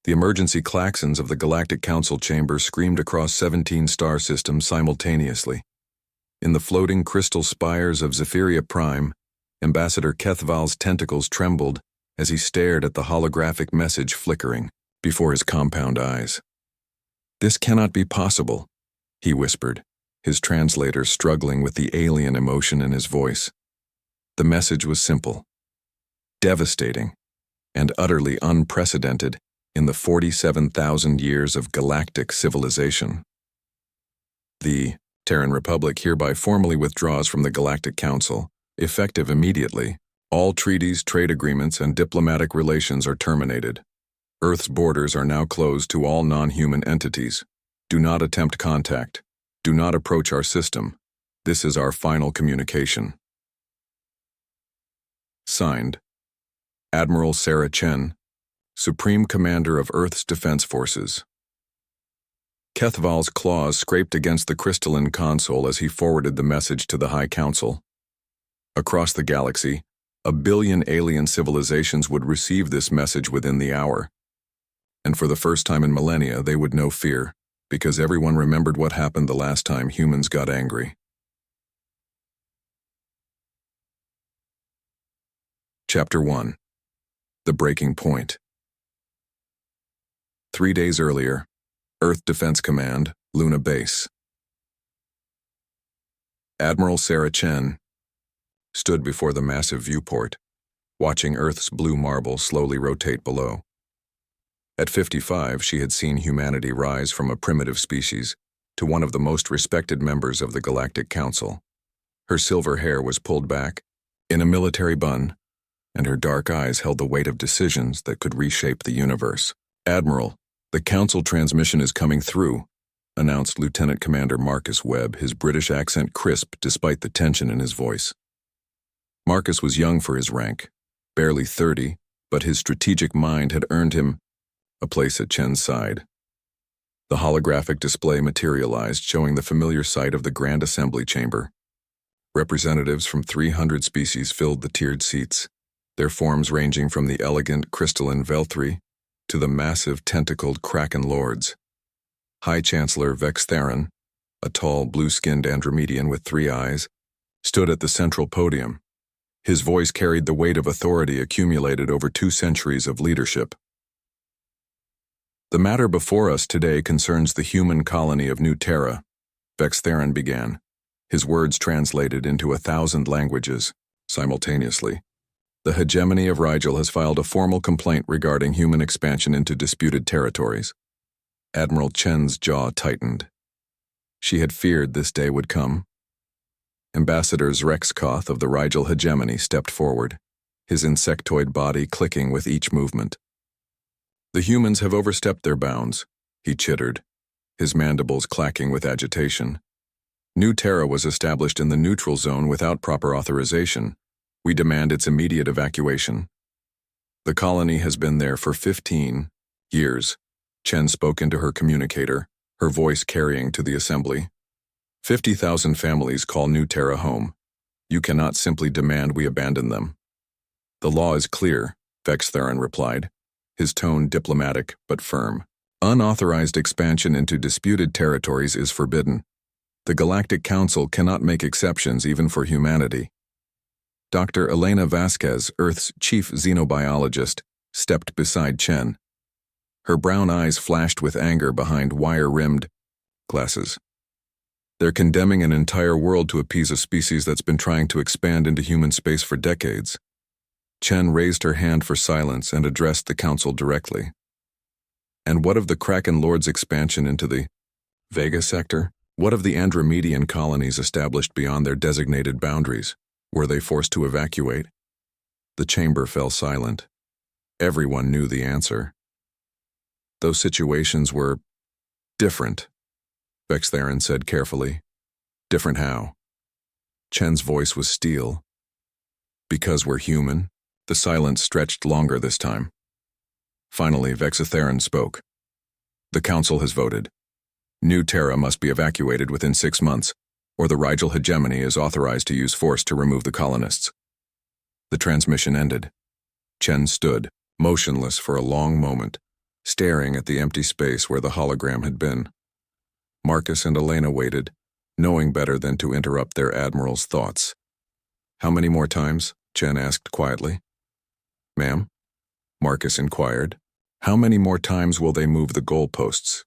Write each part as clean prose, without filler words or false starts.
The emergency klaxons of the Galactic Council chamber screamed across 17 star systems simultaneously. In the floating crystal spires of Zephyria Prime, Ambassador Kethval's tentacles trembled as he stared at the holographic message flickering before his compound eyes. "This cannot be possible," he whispered, his translator struggling with the alien emotion in his voice. The message was simple, devastating, and utterly unprecedented in the 47,000 years of galactic civilization. The Terran Republic hereby formally withdraws from the Galactic Council, effective immediately. All treaties, trade agreements, and diplomatic relations are terminated. Earth's borders are now closed to all non-human entities. Do not attempt contact. Do not approach our system. This is our final communication. Signed, Admiral Sarah Chen, Supreme Commander of Earth's Defense Forces. Kethval's claws scraped against the crystalline console as he forwarded the message to the High Council. Across the galaxy, 1 billion alien civilizations would receive this message within the hour. And for the first time in millennia, they would know fear, because everyone remembered what happened the last time humans got angry. Chapter 1. The Breaking Point. 3 days earlier, Earth Defense Command, Luna Base. Admiral Sarah Chen stood before the massive viewport, watching Earth's blue marble slowly rotate below. At 55, she had seen humanity rise from a primitive species to one of the most respected members of the Galactic Council. Her silver hair was pulled back, in a military bun, and her dark eyes held the weight of decisions that could reshape the universe. "Admiral, the Council transmission is coming through," announced Lieutenant Commander Marcus Webb, his British accent crisp despite the tension in his voice. Marcus was young for his rank, barely 30, but his strategic mind had earned him a place at Chen's side. The holographic display materialized, showing the familiar sight of the Grand Assembly Chamber. Representatives from 300 species filled the tiered seats, their forms ranging from the elegant crystalline Velthri to the massive tentacled Kraken Lords. High Chancellor Vex Theron, a tall, blue-skinned Andromedian with 3 eyes, stood at the central podium. His voice carried the weight of authority accumulated over 2 centuries of leadership. "The matter before us today concerns the human colony of New Terra," Vex Theron began, his words translated into 1,000 languages simultaneously. "The hegemony of Rigel has filed a formal complaint regarding human expansion into disputed territories." Admiral Chen's jaw tightened. She had feared this day would come. Ambassador Zrexkoth of the Rigel hegemony stepped forward, his insectoid body clicking with each movement. "The humans have overstepped their bounds," he chittered, his mandibles clacking with agitation. "New Terra was established in the neutral zone without proper authorization. We demand its immediate evacuation." "The colony has been there for 15 years, Chen spoke into her communicator, her voice carrying to the assembly. 50,000 families call New Terra home. You cannot simply demand we abandon them." "The law is clear," Vex Theron replied, his tone diplomatic but firm. "Unauthorized expansion into disputed territories is forbidden. The Galactic Council cannot make exceptions even for humanity." Dr. Elena Vasquez, Earth's chief xenobiologist, stepped beside Chen. Her brown eyes flashed with anger behind wire-rimmed glasses. "They're condemning an entire world to appease a species that's been trying to expand into human space for decades." Chen raised her hand for silence and addressed the council directly. "And what of the Kraken Lord's expansion into the Vega sector? What of the Andromedian colonies established beyond their designated boundaries? Were they forced to evacuate?" The chamber fell silent. Everyone knew the answer. "Those situations were different," Vex Theron said carefully. "Different how?" Chen's voice was steel. "Because we're human." The silence stretched longer this time. Finally, Vex Theron spoke. "The Council has voted. New Terra must be evacuated within 6 months, or the Rigel hegemony is authorized to use force to remove the colonists." The transmission ended. Chen stood, motionless for a long moment, staring at the empty space where the hologram had been. Marcus and Elena waited, knowing better than to interrupt their admiral's thoughts. "How many more times?" Chen asked quietly. "Ma'am?" Marcus inquired. "How many more times will they move the goalposts?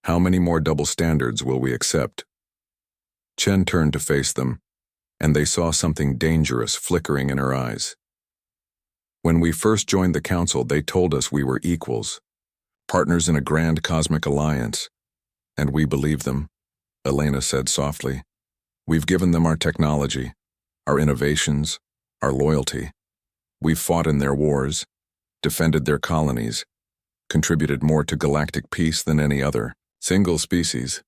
How many more double standards will we accept?" Chen turned to face them, and they saw something dangerous flickering in her eyes. "When we first joined the council, they told us we were equals, partners in a grand cosmic alliance, and we believed them," Elena said softly. "We've given them our technology, our innovations, our loyalty. We've fought in their wars, defended their colonies, contributed more to galactic peace than any other single species."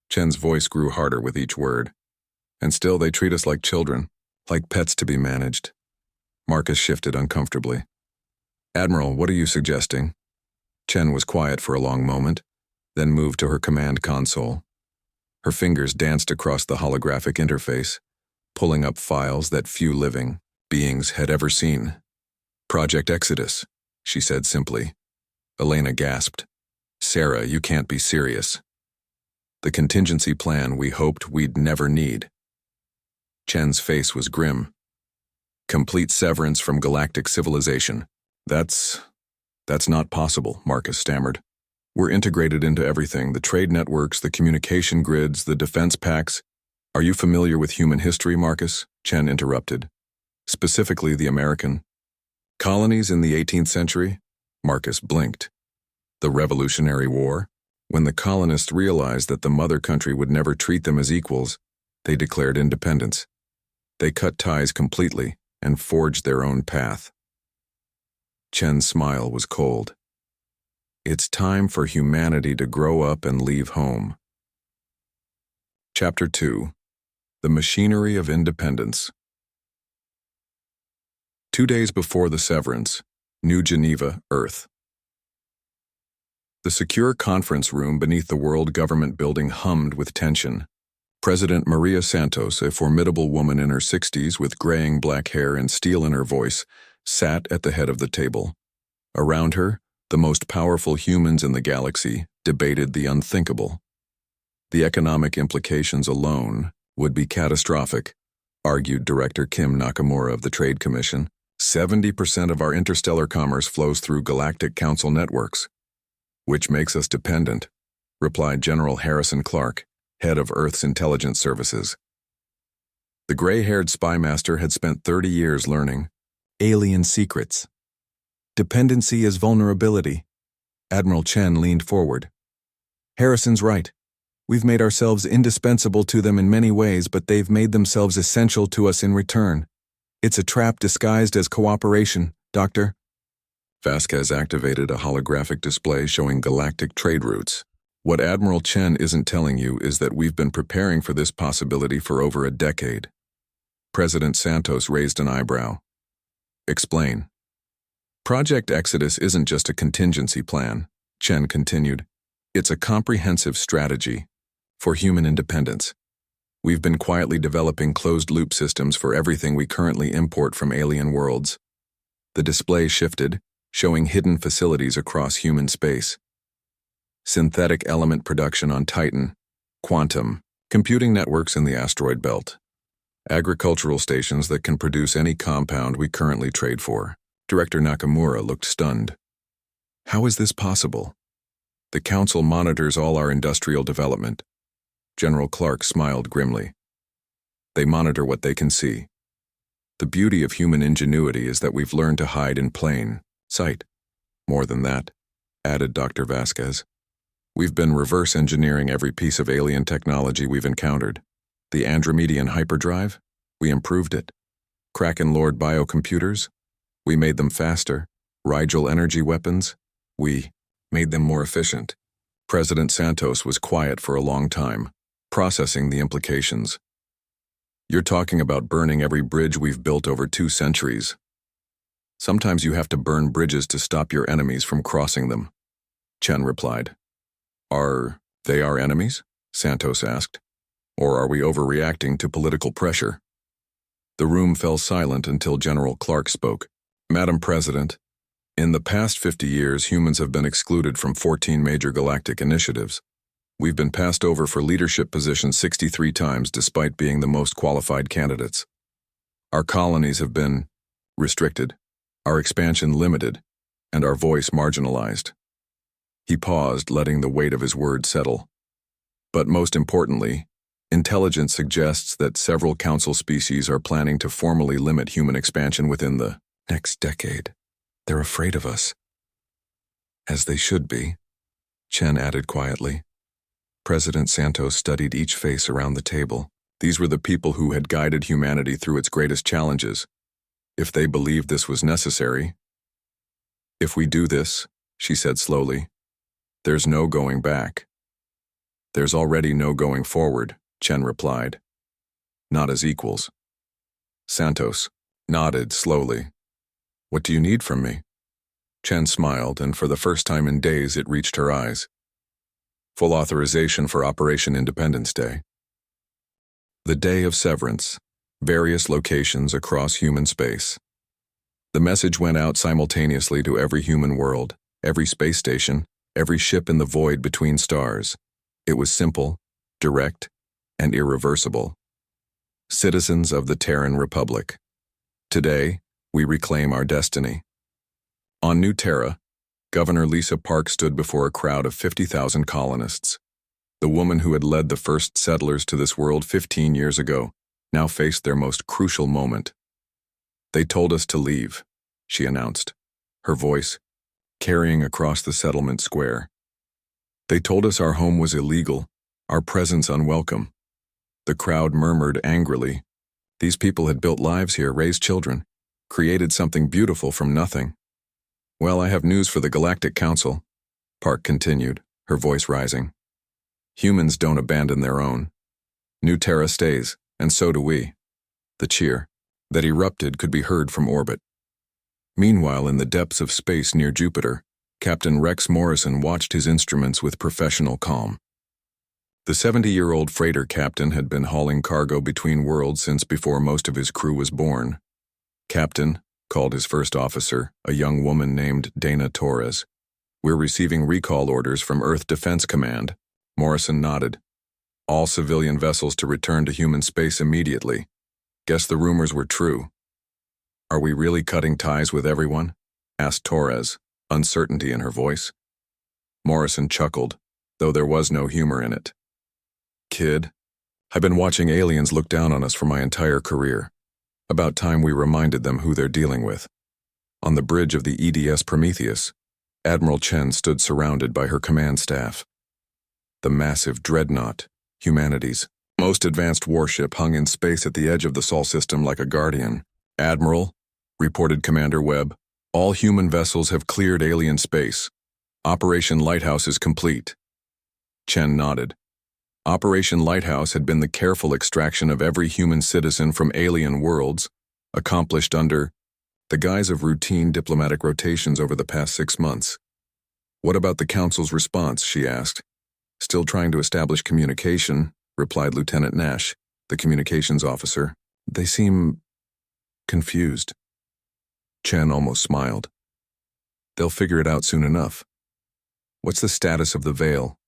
Chen's voice grew harder with each word. "And still they treat us like children, like pets to be managed." Marcus shifted uncomfortably. "Admiral, what are you suggesting?" Chen was quiet for a long moment, then moved to her command console. Her fingers danced across the holographic interface, pulling up files that few living beings had ever seen. "Project Exodus," she said simply. Elena gasped. "Sarah, you can't be serious." "The contingency plan we hoped we'd never need." Chen's face was grim. "Complete severance from galactic civilization. That's not possible," Marcus stammered. "We're integrated into everything, the trade networks, the communication grids, the defense packs." "Are you familiar with human history, Marcus?" Chen interrupted. "Specifically the American colonies in the 18th century? Marcus blinked. "The Revolutionary War? When the colonists realized that the mother country would never treat them as equals, they declared independence. They cut ties completely and forged their own path." Chen's smile was cold. "It's time for humanity to grow up and leave home." Chapter 2. The Machinery of Independence. 2 days before the severance, New Geneva, Earth. The secure conference room beneath the World Government Building hummed with tension. President Maria Santos, a formidable woman in her 60s with graying black hair and steel in her voice, sat at the head of the table. Around her, the most powerful humans in the galaxy debated the unthinkable. The economic implications alone would be catastrophic, argued Director Kim Nakamura of the Trade Commission. 70% of our interstellar commerce flows through Galactic Council networks. "Which makes us dependent," replied General Harrison Clark, head of Earth's intelligence services. The gray-haired spymaster had spent 30 years learning alien secrets. "Dependency is vulnerability." Admiral Chen leaned forward. "Harrison's right. We've made ourselves indispensable to them in many ways, but they've made themselves essential to us in return. It's a trap disguised as cooperation, Doctor." Vasquez activated a holographic display showing galactic trade routes. "What Admiral Chen isn't telling you is that we've been preparing for this possibility for over a decade." President Santos raised an eyebrow. "Explain." "Project Exodus isn't just a contingency plan," Chen continued. "It's a comprehensive strategy for human independence. We've been quietly developing closed-loop systems for everything we currently import from alien worlds." The display shifted, showing hidden facilities across human space. Synthetic element production on Titan, quantum, computing networks in the asteroid belt, agricultural stations that can produce any compound we currently trade for. Director Nakamura looked stunned. "How is this possible?" "The Council monitors all our industrial development." General Clark smiled grimly. "They monitor what they can see. The beauty of human ingenuity is that we've learned to hide in plain sight. More than that," added Dr. Vasquez. "We've been reverse engineering every piece of alien technology we've encountered. The Andromedian hyperdrive? We improved it. Kraken Lord biocomputers? We made them faster. Rigel energy weapons? We made them more efficient." President Santos was quiet for a long time, processing the implications. "You're talking about burning every bridge we've built over 2 centuries. Sometimes you have to burn bridges to stop your enemies from crossing them," Chen replied. "Are they our enemies?" Santos asked. "Or are we overreacting to political pressure?" The room fell silent until General Clark spoke. "Madam President, In the past 50 years, humans have been excluded from 14 major galactic initiatives. We've been passed over for leadership positions 63 times despite being the most qualified candidates. Our colonies have been restricted, our expansion limited, and our voice marginalized. He paused, letting the weight of his words settle. But most importantly, intelligence suggests that several council species are planning to formally limit human expansion within the next decade. They're afraid of us. As they should be, Chen added quietly. President Santos studied each face around the table. These were the people who had guided humanity through its greatest challenges. If they believed this was necessary. If we do this, she said slowly, there's no going back. There's already no going forward, Chen replied. Not as equals. Santos nodded slowly. What do you need from me? Chen smiled, and for the first time in days it reached her eyes. Full authorization for Operation Independence Day. The day of severance, various locations across human space. The message went out simultaneously to every human world, every space station, every ship in the void between stars. It was simple, direct, and irreversible. Citizens of the Terran Republic. Today, we reclaim our destiny. On New Terra, Governor Lisa Park stood before a crowd of 50,000 colonists. The woman who had led the first settlers to this world 15 years ago now faced their most crucial moment. They told us to leave, she announced, her voice carrying across the settlement square. They told us our home was illegal, our presence unwelcome. The crowd murmured angrily. These people had built lives here, raised children, created something beautiful from nothing. Well, I have news for the Galactic Council, Park continued, her voice rising. Humans don't abandon their own. New Terra stays, and so do we. The cheer that erupted could be heard from orbit. Meanwhile, in the depths of space near Jupiter, Captain Rex Morrison watched his instruments with professional calm. The 70-year-old freighter captain had been hauling cargo between worlds since before most of his crew was born. Captain, called his first officer, a young woman named Dana Torres. We're receiving recall orders from Earth Defense Command. Morrison nodded. All civilian vessels to return to human space immediately. Guess the rumors were true. Are we really cutting ties with everyone? Asked Torres, uncertainty in her voice. Morrison chuckled, though there was no humor in it. Kid, I've been watching aliens look down on us for my entire career. About time we reminded them who they're dealing with. On the bridge of the EDS Prometheus, Admiral Chen stood surrounded by her command staff. The massive dreadnought, humanity's most advanced warship, hung in space at the edge of the Sol system like a guardian. Admiral, reported Commander Webb, all human vessels have cleared alien space. Operation Lighthouse is complete. Chen nodded. Operation Lighthouse had been the careful extraction of every human citizen from alien worlds, accomplished under the guise of routine diplomatic rotations over the past 6 months. What about the Council's response, she asked. Still trying to establish communication, replied Lieutenant Nash, the communications officer. They seem confused. Chen almost smiled. They'll figure it out soon enough. What's the status of the veil?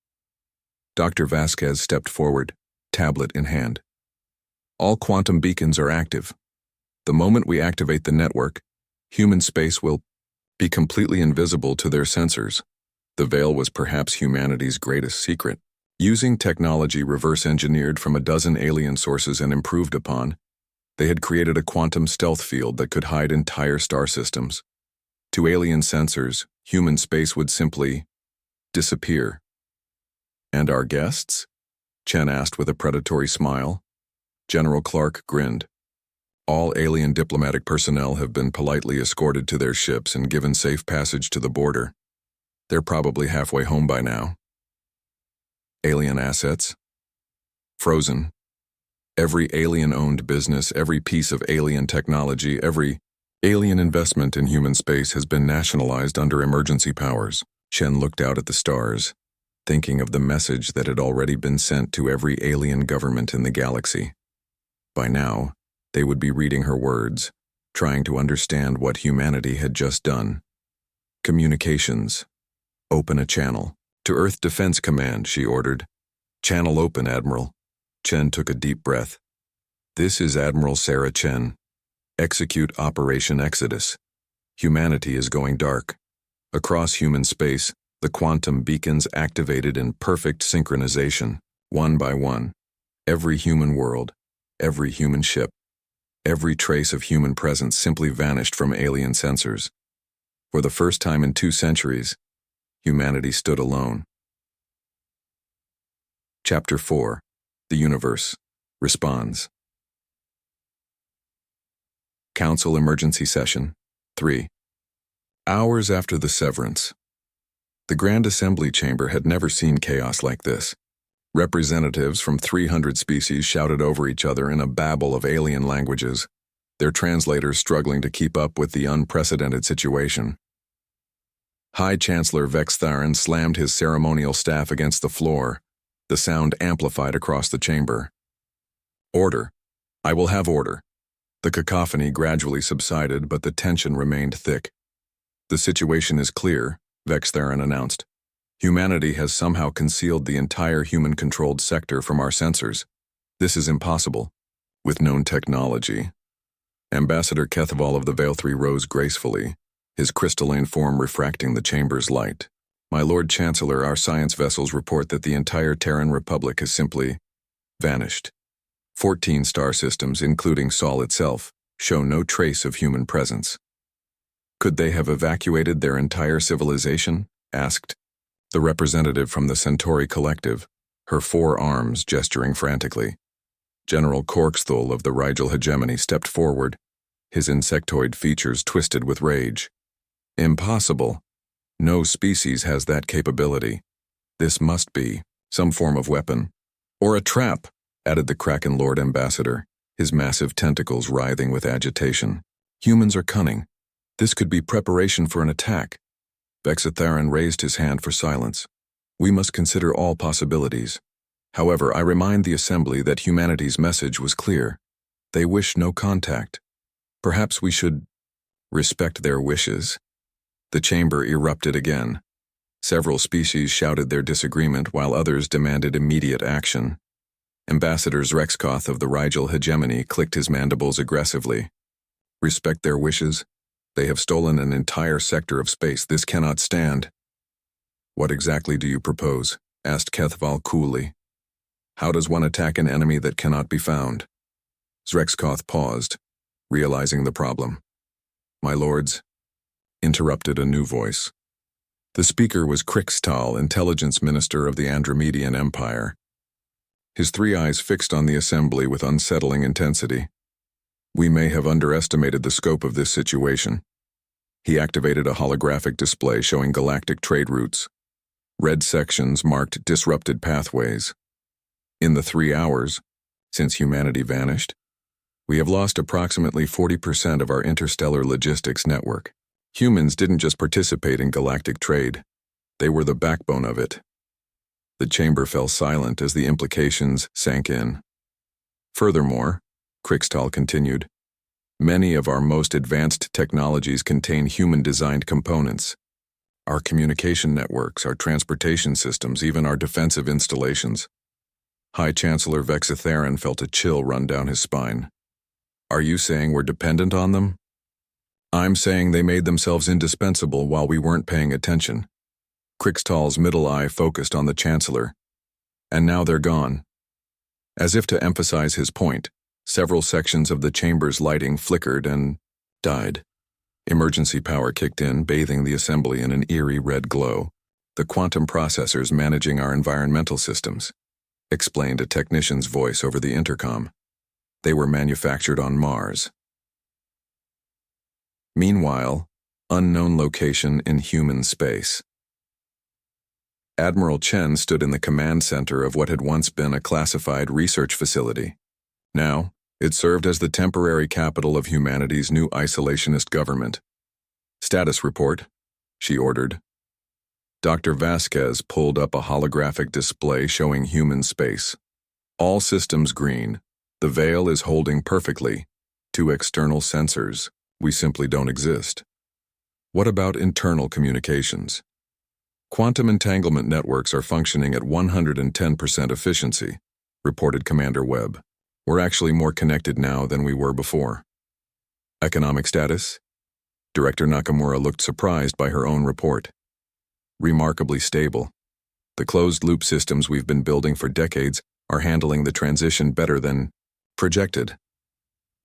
Dr. Vasquez stepped forward, tablet in hand. All quantum beacons are active. The moment we activate the network, human space will be completely invisible to their sensors. The veil was perhaps humanity's greatest secret. Using technology reverse-engineered from a dozen alien sources and improved upon, they had created a quantum stealth field that could hide entire star systems. To alien sensors, human space would simply disappear. And our guests? Chen asked with a predatory smile. General Clark grinned. All alien diplomatic personnel have been politely escorted to their ships and given safe passage to the border. They're probably halfway home by now. Alien assets? Frozen. Every alien-owned business, every piece of alien technology, every alien investment in human space has been nationalized under emergency powers. Chen looked out at the stars, thinking of the message that had already been sent to every alien government in the galaxy. By now, they would be reading her words, trying to understand what humanity had just done. Communications. Open a channel. To Earth Defense Command, she ordered. Channel open, Admiral. Chen took a deep breath. This is Admiral Sarah Chen. Execute Operation Exodus. Humanity is going dark. Across human space, the quantum beacons activated in perfect synchronization, one by one. Every human world, every human ship, every trace of human presence simply vanished from alien sensors. For the first time in 2 centuries, humanity stood alone. Chapter 4. The Universe Responds. Council Emergency Session 3. Hours after the severance. The Grand Assembly Chamber had never seen chaos like this. Representatives from 300 species shouted over each other in a babble of alien languages, their translators struggling to keep up with the unprecedented situation. High Chancellor Vex Tharon slammed his ceremonial staff against the floor. The sound amplified across the chamber. Order. I will have order. The cacophony gradually subsided, but the tension remained thick. The situation is clear, Vex Tharon announced. Humanity has somehow concealed the entire human-controlled sector from our sensors. This is impossible. With known technology. Ambassador Kethaval of the Veil 3 rose gracefully, his crystalline form refracting the chamber's light. My Lord Chancellor, our science vessels report that the entire Terran Republic has simply vanished. 14 star systems, including Sol itself, show no trace of human presence. Could they have evacuated their entire civilization? Asked the representative from the Centauri Collective, her 4 arms gesturing frantically. General Korkthul of the Rigel Hegemony stepped forward, his insectoid features twisted with rage. Impossible. No species has that capability. This must be some form of weapon. Or a trap, added the Kraken Lord Ambassador, his massive tentacles writhing with agitation. Humans are cunning. This could be preparation for an attack. Vex Tharon raised his hand for silence. We must consider all possibilities. However, I remind the Assembly that humanity's message was clear. They wish no contact. Perhaps we should respect their wishes. The chamber erupted again. Several species shouted their disagreement while others demanded immediate action. Ambassador Zrexkoth of the Rigel Hegemony clicked his mandibles aggressively. Respect their wishes? They have stolen an entire sector of space. This cannot stand. What exactly do you propose? Asked Kethaval coolly. How does one attack an enemy that cannot be found? Zrexkoth paused, realizing the problem. My lords, interrupted a new voice. The speaker was Krixtal, Intelligence Minister of the Andromedian Empire. His 3 eyes fixed on the Assembly with unsettling intensity. We may have underestimated the scope of this situation. He activated a holographic display showing galactic trade routes. Red sections marked disrupted pathways. In the 3 hours, since humanity vanished, we have lost approximately 40% of our interstellar logistics network. Humans didn't just participate in galactic trade. They were the backbone of it. The chamber fell silent as the implications sank in. Furthermore, Krixtal continued, many of our most advanced technologies contain human-designed components. Our communication networks, our transportation systems, even our defensive installations. High Chancellor Vex Tharon felt a chill run down his spine. Are you saying we're dependent on them? I'm saying they made themselves indispensable while we weren't paying attention. Krixtal's middle eye focused on the Chancellor. And now they're gone. As if to emphasize his point, several sections of the chamber's lighting flickered and died. Emergency power kicked in, bathing the Assembly in an eerie red glow. The quantum processors managing our environmental systems, explained a technician's voice over the intercom. They were manufactured on Mars. Meanwhile, unknown location in human space. Admiral Chen stood in the command center of what had once been a classified research facility. Now, it served as the temporary capital of humanity's new isolationist government. Status report, she ordered. Dr. Vasquez pulled up a holographic display showing human space. All systems green. The veil is holding perfectly. 2 external sensors. We simply don't exist. What about internal communications? Quantum entanglement networks are functioning at 110% efficiency, reported Commander Webb. We're actually more connected now than we were before. Economic status? Director Nakamura looked surprised by her own report. Remarkably stable. The closed-loop systems we've been building for decades are handling the transition better than projected.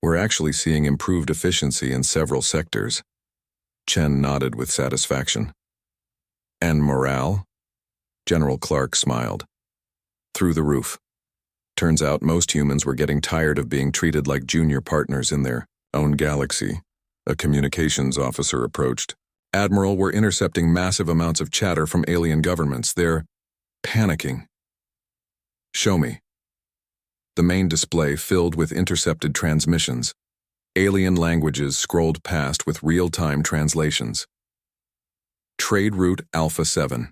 We're actually seeing improved efficiency in several sectors. Chen nodded with satisfaction. And morale? General Clark smiled. Through the roof. Turns out most humans were getting tired of being treated like junior partners in their own galaxy. A communications officer approached. Admiral, we're intercepting massive amounts of chatter from alien governments. They're panicking. Show me. The main display filled with intercepted transmissions. Alien languages scrolled past with real-time translations. Trade route Alpha 7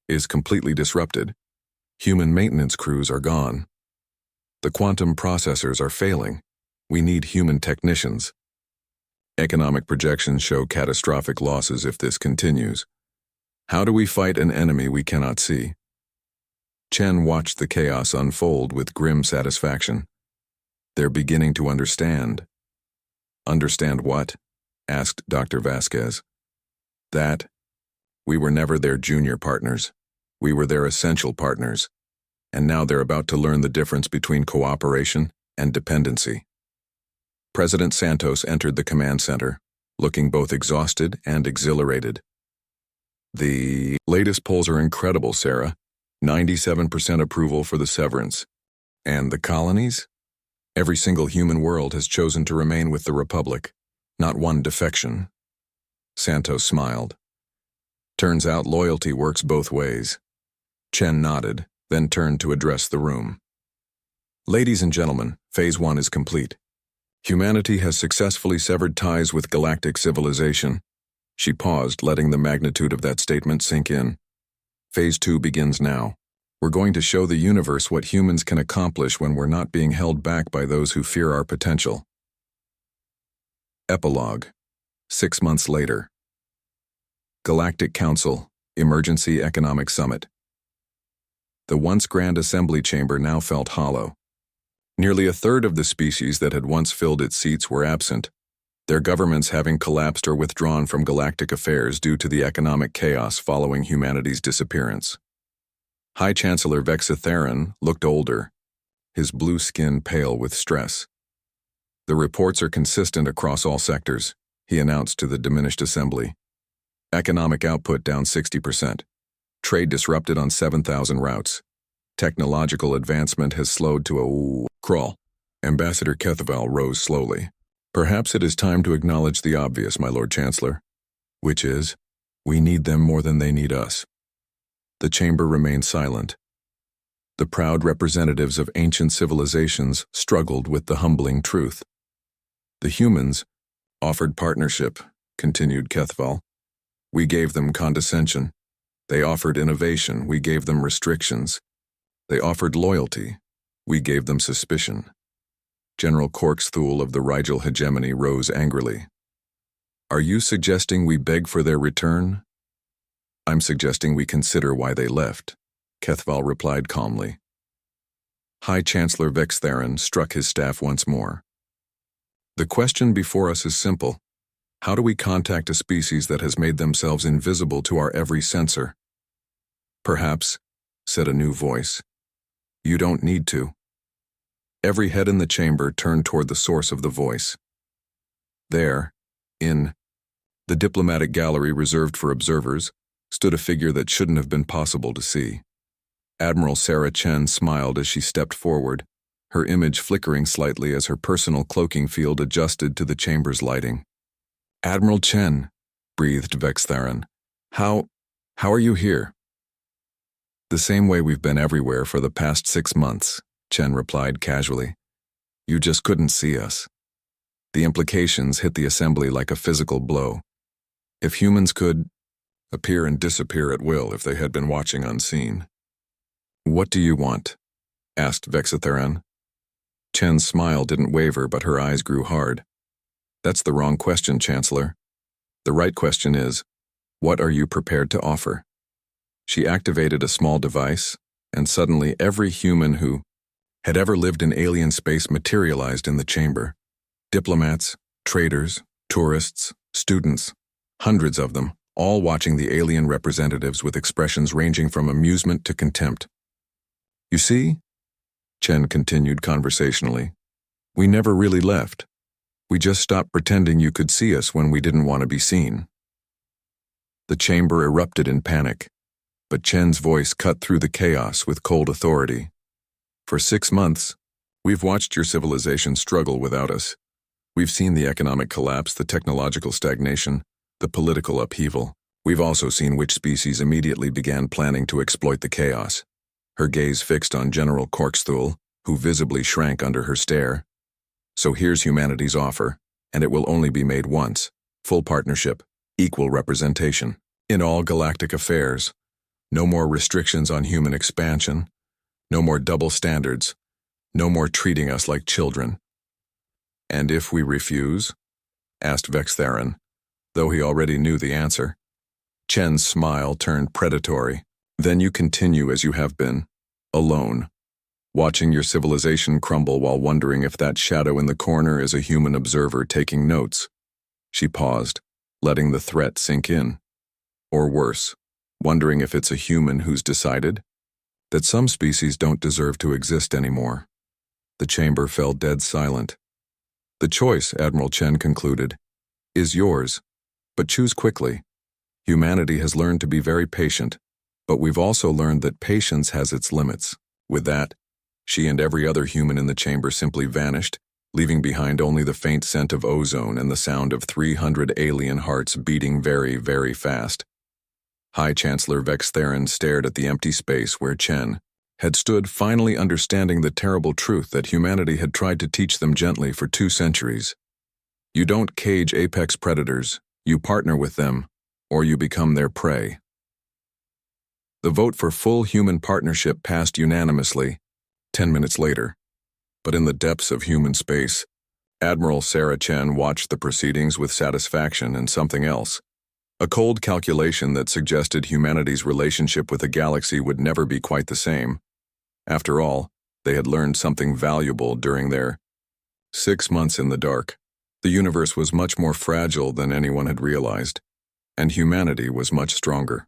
is completely disrupted. Human maintenance crews are gone. The quantum processors are failing. We need human technicians. Economic projections show catastrophic losses if this continues. How do we fight an enemy we cannot see? Chen watched the chaos unfold with grim satisfaction. They're beginning to understand. Understand what? Asked Dr. Vasquez. That we were never their junior partners. We were their essential partners. And now they're about to learn the difference between cooperation and dependency. President Santos entered the command center, looking both exhausted and exhilarated. The latest polls are incredible, Sarah. 97% approval for the severance. And the colonies? Every single human world has chosen to remain with the Republic, not one defection. Santos smiled. Turns out loyalty works both ways. Chen nodded, then turned to address the room. Ladies and gentlemen, Phase 1 is complete. Humanity has successfully severed ties with galactic civilization. She paused, letting the magnitude of that statement sink in. Phase 2 begins now. We're going to show the universe what humans can accomplish when we're not being held back by those who fear our potential. Epilogue. 6 months later. Galactic Council, Emergency Economic Summit. The once grand assembly chamber now felt hollow. Nearly a third of the species that had once filled its seats were absent, their governments having collapsed or withdrawn from galactic affairs due to the economic chaos following humanity's disappearance. High Chancellor Vexatheron looked older, his blue skin pale with stress. The reports are consistent across all sectors, he announced to the diminished assembly. Economic output down 60%. Trade disrupted on 7,000 routes. Technological advancement has slowed to a crawl. Ambassador Kethaval rose slowly. Perhaps it is time to acknowledge the obvious, my Lord Chancellor. Which is, we need them more than they need us. The chamber remained silent. The proud representatives of ancient civilizations struggled with the humbling truth. The humans offered partnership, continued Kethaval. We gave them condescension. They offered innovation. We gave them restrictions. They offered loyalty. We gave them suspicion. General Corksthule of the Rigel hegemony rose angrily. Are you suggesting we beg for their return? I'm suggesting we consider why they left, Kethaval replied calmly. High Chancellor Vexatheron struck his staff once more. The question before us is simple. How do we contact a species that has made themselves invisible to our every sensor? Perhaps, said a new voice, you don't need to. Every head in the chamber turned toward the source of the voice. There, in the diplomatic gallery reserved for observers, stood a figure that shouldn't have been possible to see. Admiral Sarah Chen smiled as she stepped forward, her image flickering slightly as her personal cloaking field adjusted to the chamber's lighting. Admiral Chen, breathed Vexatheron. How are you here? The same way we've been everywhere for the past 6 months, Chen replied casually. You just couldn't see us. The implications hit the assembly like a physical blow. If humans could appear and disappear at will if they had been watching unseen. What do you want? Asked Vexatheron. Chen's smile didn't waver, but her eyes grew hard. That's the wrong question, Chancellor. The right question is, what are you prepared to offer? She activated a small device, and suddenly every human who had ever lived in alien space materialized in the chamber. Diplomats, traders, tourists, students, hundreds of them, all watching the alien representatives with expressions ranging from amusement to contempt. You see, Chen continued conversationally, we never really left. We just stopped pretending you could see us when we didn't want to be seen. The chamber erupted in panic, but Chen's voice cut through the chaos with cold authority. For 6 months, we've watched your civilization struggle without us. We've seen the economic collapse, the technological stagnation, the political upheaval. We've also seen which species immediately began planning to exploit the chaos. Her gaze fixed on General Korkstuhl, who visibly shrank under her stare. So here's humanity's offer, and it will only be made once. Full partnership, equal representation. In all galactic affairs. No more restrictions on human expansion. No more double standards. No more treating us like children. And if we refuse? Asked Vextheron, though he already knew the answer. Chen's smile turned predatory. Then you continue as you have been, alone, watching your civilization crumble while wondering if that shadow in the corner is a human observer taking notes. She paused, letting the threat sink in. Or worse, wondering if it's a human who's decided that some species don't deserve to exist anymore. The chamber fell dead silent. The choice, Admiral Chen concluded, is yours, but choose quickly. Humanity has learned to be very patient, but we've also learned that patience has its limits. With that, she and every other human in the chamber simply vanished, leaving behind only the faint scent of ozone and the sound of 300 alien hearts beating very, very fast. High Chancellor Vextheron stared at the empty space where Chen had stood, finally understanding the terrible truth that humanity had tried to teach them gently for 2 centuries. You don't cage apex predators, you partner with them, or you become their prey. The vote for full human partnership passed unanimously, 10 minutes later. But in the depths of human space, Admiral Sarah Chen watched the proceedings with satisfaction and something else. A cold calculation that suggested humanity's relationship with the galaxy would never be quite the same. After all, they had learned something valuable during their 6 months in the dark. The universe was much more fragile than anyone had realized, and humanity was much stronger.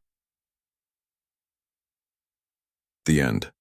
The end.